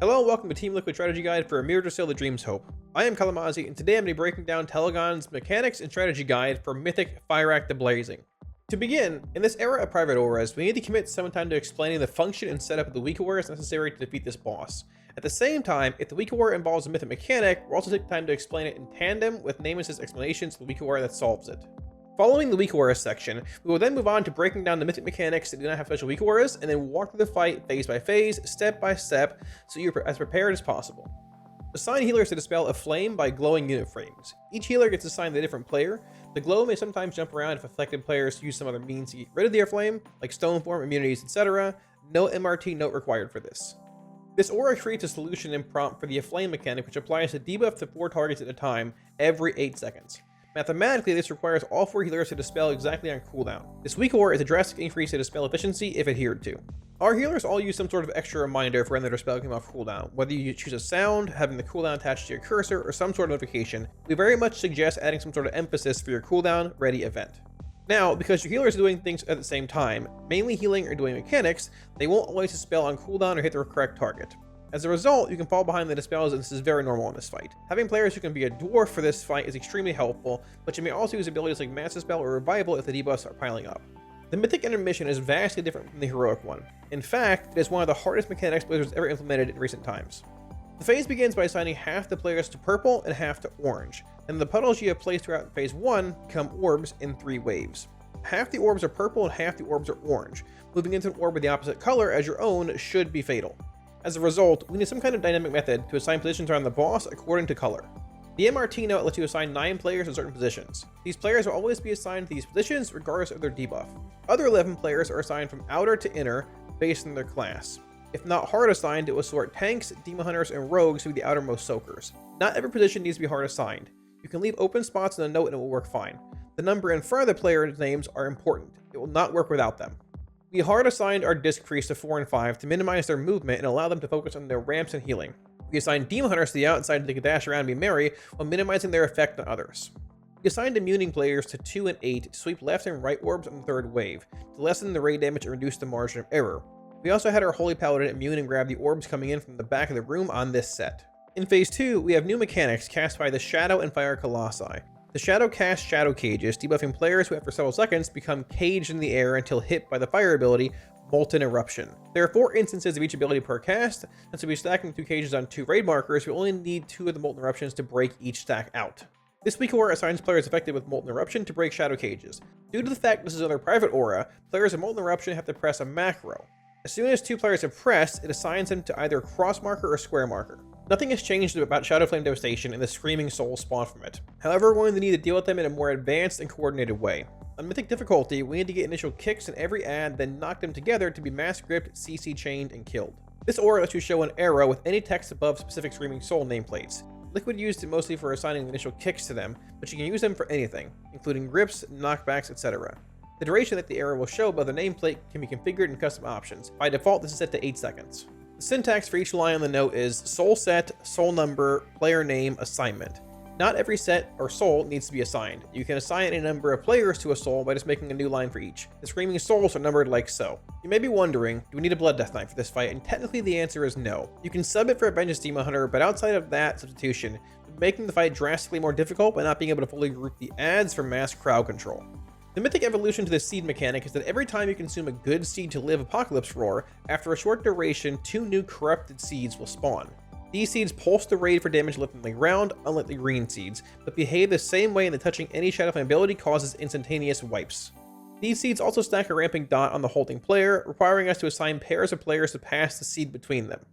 Hello and welcome to Team Liquid Strategy Guide for Amirdrassil the Dream's Hope. I am Kalamazi, and today I'm going to be breaking down Telegon's mechanics and strategy guide for Mythic Fyrakk the Blazing. To begin, in this era of private auras, we need to commit some time to explaining the function and setup of the weak auras necessary to defeat this boss. At the same time, if the weak aura involves a mythic mechanic, we'll also take time to explain it in tandem with Namus's explanations of the weak aura that solves it. Following the weak aura section, we will then move on to breaking down the mythic mechanics that do not have special weak auras, and then walk through the fight phase by phase, step by step, so you're as prepared as possible. Assign healers to dispel a flame by glowing unit frames. Each healer gets assigned a different player. The glow may sometimes jump around if affected players use some other means to get rid of their flame, like stone form, immunities, etc. No MRT note required for this. This aura creates a solution and prompt for the flame mechanic, which applies a debuff to 4 targets at a time every 8 seconds. Mathematically, this requires all 4 healers to dispel exactly on cooldown. This weak aura is a drastic increase in dispel efficiency if adhered to. Our healers all use some sort of extra reminder for when their dispel came off cooldown. Whether you choose a sound, having the cooldown attached to your cursor, or some sort of notification, we very much suggest adding some sort of emphasis for your cooldown ready event. Now, because your healers are doing things at the same time, mainly healing or doing mechanics, they won't always dispel on cooldown or hit the correct target. As a result, you can fall behind the dispels, and this is very normal in this fight. Having players who can be a dwarf for this fight is extremely helpful, but you may also use abilities like Mass Dispel or Revival if the debuffs are piling up. The Mythic intermission is vastly different from the heroic one. In fact, it is one of the hardest mechanics Blizzard's ever implemented in recent times. The phase begins by assigning half the players to purple and half to orange, and the puddles you have placed throughout phase 1 become orbs in 3 waves. Half the orbs are purple and half the orbs are orange. Moving into an orb with the opposite color as your own should be fatal. As a result, we need some kind of dynamic method to assign positions around the boss according to color. The MRT note lets you assign 9 players to certain positions. These players will always be assigned to these positions regardless of their debuff. Other 11 players are assigned from outer to inner based on their class. If not hard assigned, it will sort tanks, demon hunters, and rogues to be the outermost soakers. Not every position needs to be hard assigned. You can leave open spots in the note and it will work fine. The number in front of the player's names are important. It will not work without them. We hard assigned our disc crease to 4 and 5 to minimize their movement and allow them to focus on their ramps and healing. We assigned demon hunters to the outside so they can dash around and be merry while minimizing their effect on others. We assigned immuning players to 2 and 8 to sweep left and right orbs on the 3rd wave, to lessen the raid damage and reduce the margin of error. We also had our Holy Paladin immune and grab the orbs coming in from the back of the room on this set. In phase 2, we have new mechanics cast by the Shadow and Fire Colossi. The Shadow casts Shadow Cages, debuffing players who after several seconds become caged in the air until hit by the fire ability, Molten Eruption. There are 4 instances of each ability per cast, and so we're stacking 2 cages on 2 raid markers, we only need 2 of the Molten Eruptions to break each stack out. This weak aura assigns players affected with Molten Eruption to break Shadow Cages. Due to the fact this is another private aura, players of Molten Eruption have to press a macro. As soon as 2 players have pressed, it assigns them to either cross marker or square marker. Nothing has changed about Shadow Flame Devastation and the Screaming Souls spawn from it. However, we're going to need to deal with them in a more advanced and coordinated way. On Mythic difficulty, we need to get initial kicks in every ad, then knock them together to be mass gripped, CC chained, and killed. This aura lets you show an arrow with any text above specific Screaming Soul nameplates. Liquid used it mostly for assigning initial kicks to them, but you can use them for anything, including grips, knockbacks, etc. The duration that the arrow will show above the nameplate can be configured in custom options. By default, this is set to 8 seconds. The syntax for each line on the note is soul set, soul number, player name, assignment. Not every set or soul needs to be assigned. You can assign a number of players to a soul by just making a new line for each. The Screaming Souls are numbered like so. You may be wondering, do we need a Blood Death Knight for this fight? And technically the answer is no. You can sub it for a Vengeance Demon Hunter, but outside of that substitution, making the fight drastically more difficult by not being able to fully group the adds for mass crowd control. The mythic evolution to the seed mechanic is that every time you consume a good seed to live Apocalypse Roar, after a short duration, 2 new corrupted seeds will spawn. These seeds pulse the raid for damage left in the ground, unlike the green seeds, but behave the same way in that touching any Shadow Flame ability causes instantaneous wipes. These seeds also stack a ramping dot on the holding player, requiring us to assign pairs of players to pass the seed between them.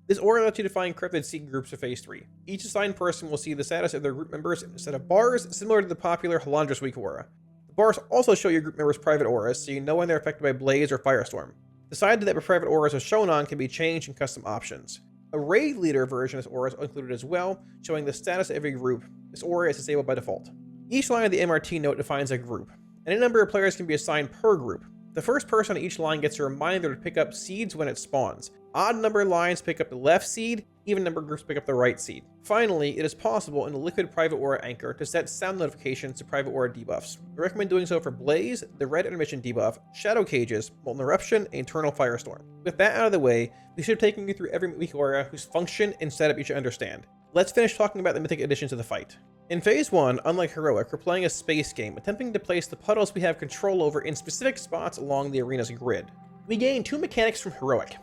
This aura lets you define corrupted seed groups for phase 3. Each assigned person will see the status of their group members in a set of bars similar to the popular Halandras weak aura. Bars also show your group members' private auras, so you know when they're affected by Blaze or Firestorm. The side that private auras are shown on can be changed in custom options. A raid leader version of this aura is included as well, showing the status of every group. This aura is disabled by default. Each line of the MRT note defines a group. Any number of players can be assigned per group. The first person on each line gets a reminder to pick up seeds when it spawns. Odd number lines pick up the left seed, even number groups pick up the right seed. Finally, it is possible in the Liquid Private Aura Anchor to set sound notifications to Private Aura debuffs. I recommend doing so for Blaze, the Red Intermission debuff, Shadow Cages, Molten Eruption, and Eternal Firestorm. With that out of the way, we should have taken you through every weak aura whose function and setup you should understand. Let's finish talking about the mythic additions to the fight. In Phase 1, unlike Heroic, we're playing a space game, attempting to place the puddles we have control over in specific spots along the arena's grid. We gain 2 mechanics from Heroic.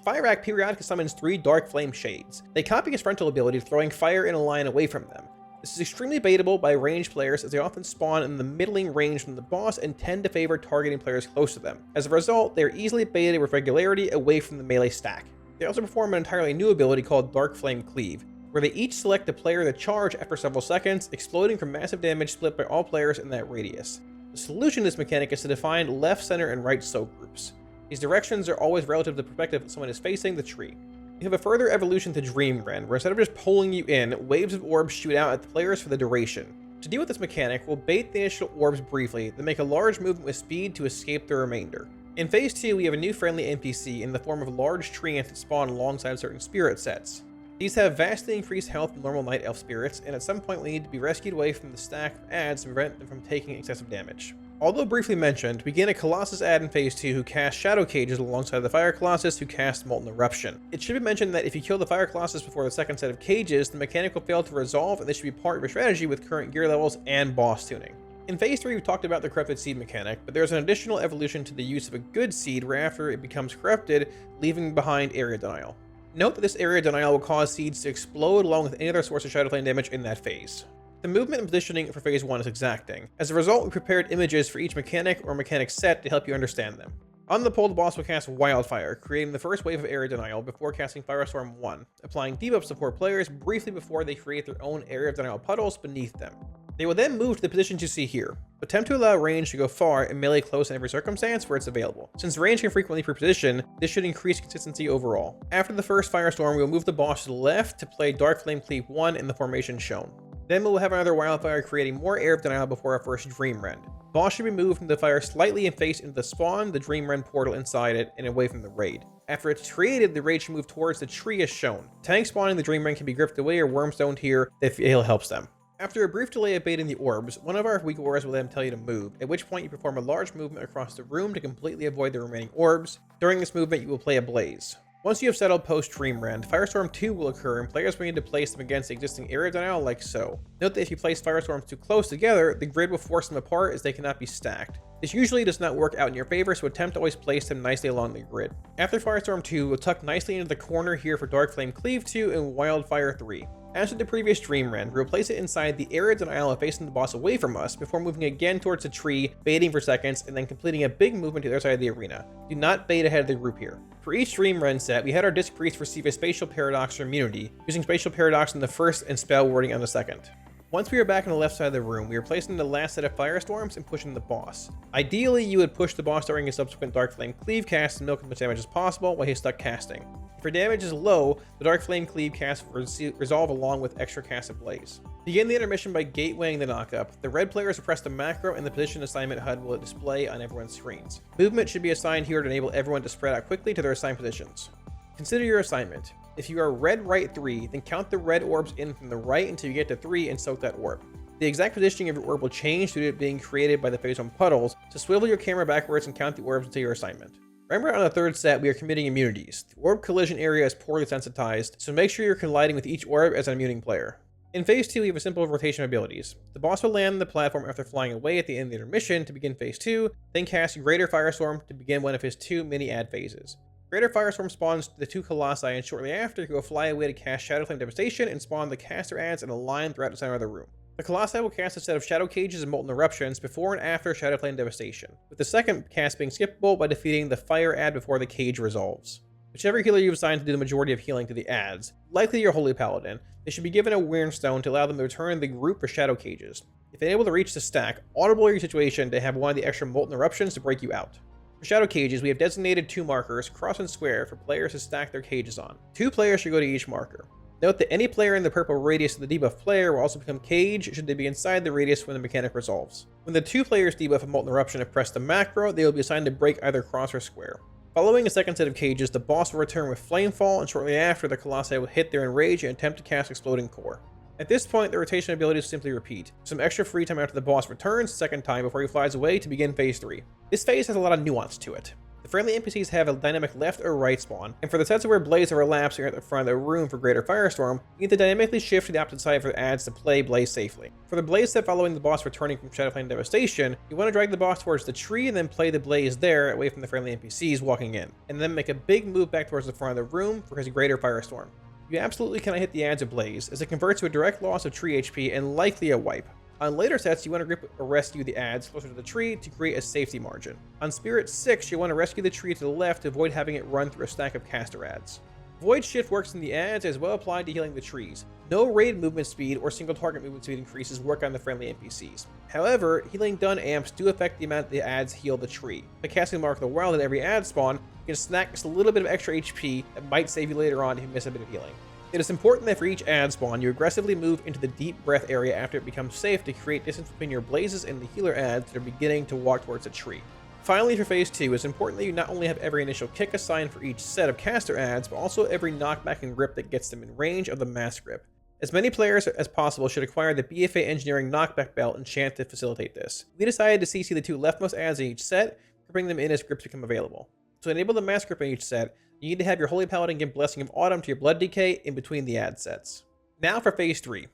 Fyrakk periodically summons 3 Dark Flame Shades. They copy his frontal ability, throwing fire in a line away from them. This is extremely baitable by ranged players as they often spawn in the middling range from the boss and tend to favor targeting players close to them. As a result, they are easily baited with regularity away from the melee stack. They also perform an entirely new ability called Dark Flame Cleave, where they each select a player to charge after several seconds, exploding for massive damage split by all players in that radius. The solution to this mechanic is to define left, center, and right soak groups. These directions are always relative to the perspective that someone is facing the tree. We have a further evolution to Dream Rend, where instead of just pulling you in, waves of orbs shoot out at the players for the duration. To deal with this mechanic, we'll bait the initial orbs briefly, then make a large movement with speed to escape the remainder. In Phase 2, we have a new friendly NPC in the form of large tree ants that spawn alongside certain spirit sets. These have vastly increased health from normal Night Elf spirits, and at some point we need to be rescued away from the stack of adds to prevent them from taking excessive damage. Although briefly mentioned, we gain a Colossus add in Phase 2 who casts Shadow Cages alongside the Fire Colossus who casts Molten Eruption. It should be mentioned that if you kill the Fire Colossus before the second set of cages, the mechanic will fail to resolve, and this should be part of your strategy with current gear levels and boss tuning. In Phase 3 we've talked about the Corrupted Seed mechanic, but there's an additional evolution to the use of a good seed where after it becomes corrupted, leaving behind area denial. Note that this area denial will cause seeds to explode along with any other source of Shadow Flame damage in that phase. The movement and positioning for Phase 1 is exacting. As a result, we prepared images for each mechanic or mechanic set to help you understand them. On the pole, the boss will cast Wildfire, creating the first wave of area denial before casting Firestorm 1, applying debuffs to 4 players briefly before they create their own area of denial puddles beneath them. They will then move to the positions you see here. Attempt to allow range to go far and melee close in every circumstance where it's available. Since range can frequently pre-position, this should increase consistency overall. After the first Firestorm, we will move the boss to the left to play Dark Flame Cleave 1 in the formation shown. Then we'll have another Wildfire creating more Air of Denial before our first Dream Rend. Boss should be moved from the fire slightly and face into the spawn, the Dream Rend portal inside it, and away from the raid. After it's created, the raid should move towards the tree as shown. Tank spawning the Dream Rend can be griffed away or wormstoned here if it helps them. After a brief delay of baiting the orbs, one of our weak auras will then tell you to move, at which point you perform a large movement across the room to completely avoid the remaining orbs. During this movement, you will play a Blaze. Once you have settled post-Dream Rend, Firestorm 2 will occur and players will need to place them against the existing area denial like so. Note that if you place Firestorms too close together, the grid will force them apart as they cannot be stacked. This usually does not work out in your favor, so attempt to always place them nicely along the grid. After Firestorm 2, we'll tuck nicely into the corner here for Dark Flame Cleave 2 and Wildfire 3. As with the previous Dream Rend, we'll place it inside the area denial facing the boss away from us before moving again towards the tree, baiting for seconds, and then completing a big movement to the other side of the arena. Do not bait ahead of the group here. For each Dream Rend set, we had our Disc Priest receive a Spatial Paradox or immunity, using Spatial Paradox on the first and Spell Warding on the second. Once we are back on the left side of the room, we are placing the last set of Firestorms and pushing the boss. Ideally, you would push the boss during a subsequent Dark Flame Cleave cast and milk as much damage as possible while he's stuck casting. If your damage is low, the Dark Flame Cleave cast will resolve along with extra cast of Blaze. Begin the intermission by gatewaying the knockup. The red players will press the macro and the position assignment HUD will display on everyone's screens. Movement should be assigned here to enable everyone to spread out quickly to their assigned positions. Consider your assignment. If you are red right 3, then count the red orbs in from the right until you get to 3 and soak that orb. The exact positioning of your orb will change due to it being created by the Phase 1 puddles, so swivel your camera backwards and count the orbs until your assignment. Remember, on the third set, we are committing immunities. The orb collision area is poorly sensitized, so make sure you're colliding with each orb as an immuning player. In Phase 2, we have a simple rotation of abilities. The boss will land on the platform after flying away at the end of the intermission to begin Phase 2, then cast Greater Firestorm to begin one of his 2 mini-ad phases. Greater Firestorm spawns the 2 Colossi, and shortly after, he will fly away to cast Shadow Flame Devastation and spawn the caster adds in a line throughout the center of the room. The Colossi will cast a set of Shadow Cages and Molten Eruptions before and after Shadow Flame Devastation, with the second cast being skippable by defeating the Fire ad before the cage resolves. Whichever healer you've assigned to do the majority of healing to the adds, likely your Holy Paladin, they should be given a Wyrmstone to allow them to return the group for Shadow Cages. If they're able to reach the stack, audible your situation to have one of the extra Molten Eruptions to break you out. For Shadow Cages, we have designated 2 markers, cross and square, for players to stack their cages on. 2 players should go to each marker. Note that any player in the purple radius of the debuff player will also become caged should they be inside the radius when the mechanic resolves. When the 2 players debuff of Molten Eruption have pressed the macro, they will be assigned to break either cross or square. Following a second set of cages, the boss will return with Flamefall, and shortly after, the Colossi will hit their Enrage and attempt to cast Exploding Core. At this point, the rotation abilities simply repeat. Some extra free time after the boss returns the second time before he flies away to begin Phase 3. This phase has a lot of nuance to it. The friendly NPCs have a dynamic left or right spawn, and for the sets where Blaze overlaps here at the front of the room for greater Firestorm, you need to dynamically shift to the opposite side for the adds to play Blaze safely. For the Blaze set following the boss returning from Shadowflame Devastation, you want to drag the boss towards the tree and then play the Blaze there away from the friendly NPCs walking in, and then make a big move back towards the front of the room for his greater Firestorm. You absolutely cannot hit the adds of Blaze, as it converts to a direct loss of tree HP and likely a wipe. On later sets, you want to grip or rescue the adds closer to the tree to create a safety margin. On Spirit 6, you want to rescue the tree to the left to avoid having it run through a stack of caster adds. Void Shift works in the adds as well applied to healing the trees. No raid movement speed or single target movement speed increases work on the friendly NPCs. However, healing done amps do affect the amount the adds heal the tree. By casting Mark of the Wild at every add spawn, you can snack just a little bit of extra HP that might save you later on if you miss a bit of healing. It is important that for each add spawn, you aggressively move into the deep breath area after it becomes safe to create distance between your blazes and the healer adds that are beginning to walk towards a tree. Finally, for Phase 2, it's important that you not only have every initial kick assigned for each set of caster adds, but also every knockback and grip that gets them in range of the mass grip. As many players as possible should acquire the BFA Engineering Knockback Belt enchant to facilitate this. We decided to CC the 2 leftmost adds in each set, gripping them in as grips become available. To enable the mass grip in each set, you need to have your Holy Paladin give Blessing of Autumn to your Blood DK in between the ad sets. Now for Phase 3.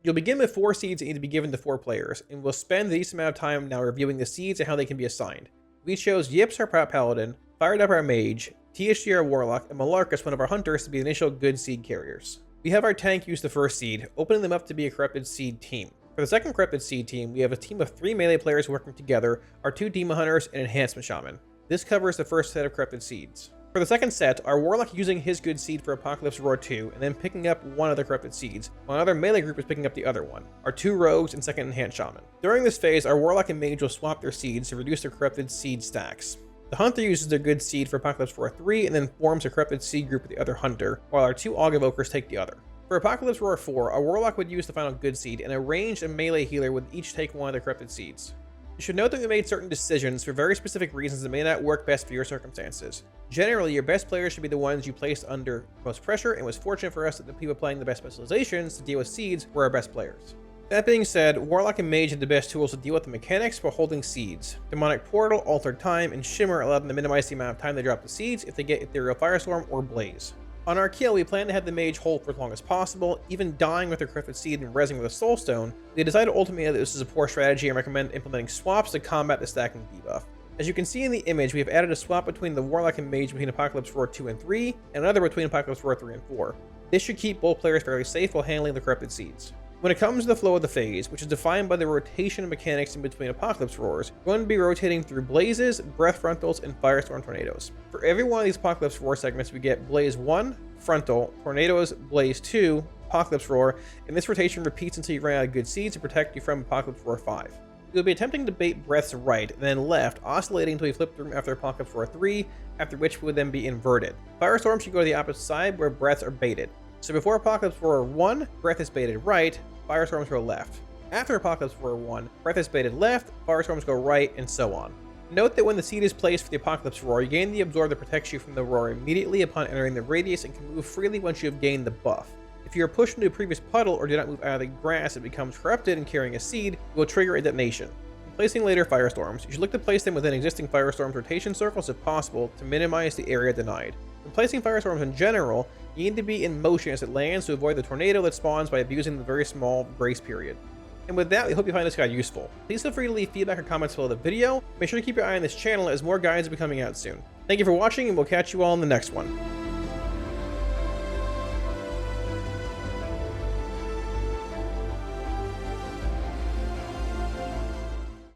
You'll begin with 4 seeds that need to be given to 4 players, and we'll spend the least amount of time now reviewing the seeds and how they can be assigned. We chose Yips, our Paladin, Fyrakk our Mage, THG our Warlock, and Malarkus, one of our Hunters, to be the initial good seed carriers. We have our tank use the first seed, opening them up to be a Corrupted Seed team. For the second Corrupted Seed team, we have a team of 3 melee players working together, our 2 Demon Hunters, and Enhancement Shaman. This covers the first set of Corrupted Seeds. For the second set, our Warlock using his good seed for Apocalypse Roar 2, and then picking up one of the Corrupted Seeds, while another melee group is picking up the other one, our 2 Rogues and second Enhanced Shaman. During this phase, our Warlock and Mage will swap their seeds to reduce their Corrupted Seed stacks. The Hunter uses their good seed for Apocalypse Roar 3, and then forms a Corrupted Seed group with the other Hunter, while our 2 Aug Evokers take the other. For Apocalypse Roar 4, our Warlock would use the final good seed, and a ranged and melee healer would each take one of the Corrupted Seeds. You should note that we made certain decisions for very specific reasons that may not work best for your circumstances. Generally, your best players should be the ones you placed under most pressure, and it was fortunate for us that the people playing the best specializations to deal with seeds were our best players. That being said, Warlock and Mage had the best tools to deal with the mechanics while holding seeds. Demonic Portal, Altered Time, and Shimmer allowed them to minimize the amount of time they drop the seeds if they get Ethereal Firestorm or Blaze. On our kill, we plan to have the Mage hold for as long as possible, even dying with their Corrupted Seed and rezzing with a Soulstone. We decided ultimately that this is a poor strategy and recommend implementing swaps to combat the stacking debuff. As you can see in the image, we have added a swap between the Warlock and Mage between Apocalypse Roar 2 and 3, and another between Apocalypse Roar 3 and 4. This should keep both players fairly safe while handling the Corrupted Seeds. When it comes to the flow of the phase, which is defined by the rotation mechanics in between Apocalypse Roars, we're going to be rotating through Blazes, Breath Frontals, and Firestorm Tornadoes. For every one of these Apocalypse Roar segments, we get Blaze 1, Frontal, Tornadoes, Blaze 2, Apocalypse Roar, and this rotation repeats until you run out of good seeds to protect you from Apocalypse Roar 5. You'll be attempting to bait Breaths right and then left, oscillating until you flip through after Apocalypse Roar 3, after which we would then be inverted. Firestorm should go to the opposite side where Breaths are baited. So before Apocalypse Roar 1, Breath is baited right, Firestorms go left. After Apocalypse Roar 1, Breath is baited left, Firestorms go right, and so on. Note that when the seed is placed for the Apocalypse Roar, you gain the Absorb that protects you from the roar immediately upon entering the radius and can move freely once you have gained the buff. If you are pushed into a previous puddle or do not move out of the grass and becomes corrupted and carrying a seed, you will trigger a detonation. When placing later Firestorms, you should look to place them within existing Firestorms rotation circles if possible to minimize the area denied. When placing Firestorms in general, you need to be in motion as it lands to avoid the tornado that spawns by abusing the very small grace period. And with that, we hope you find this guide useful. Please feel free to leave feedback or comments below the video. Make sure to keep your eye on this channel as more guides will be coming out soon. Thank you for watching, and we'll catch you all in the next one.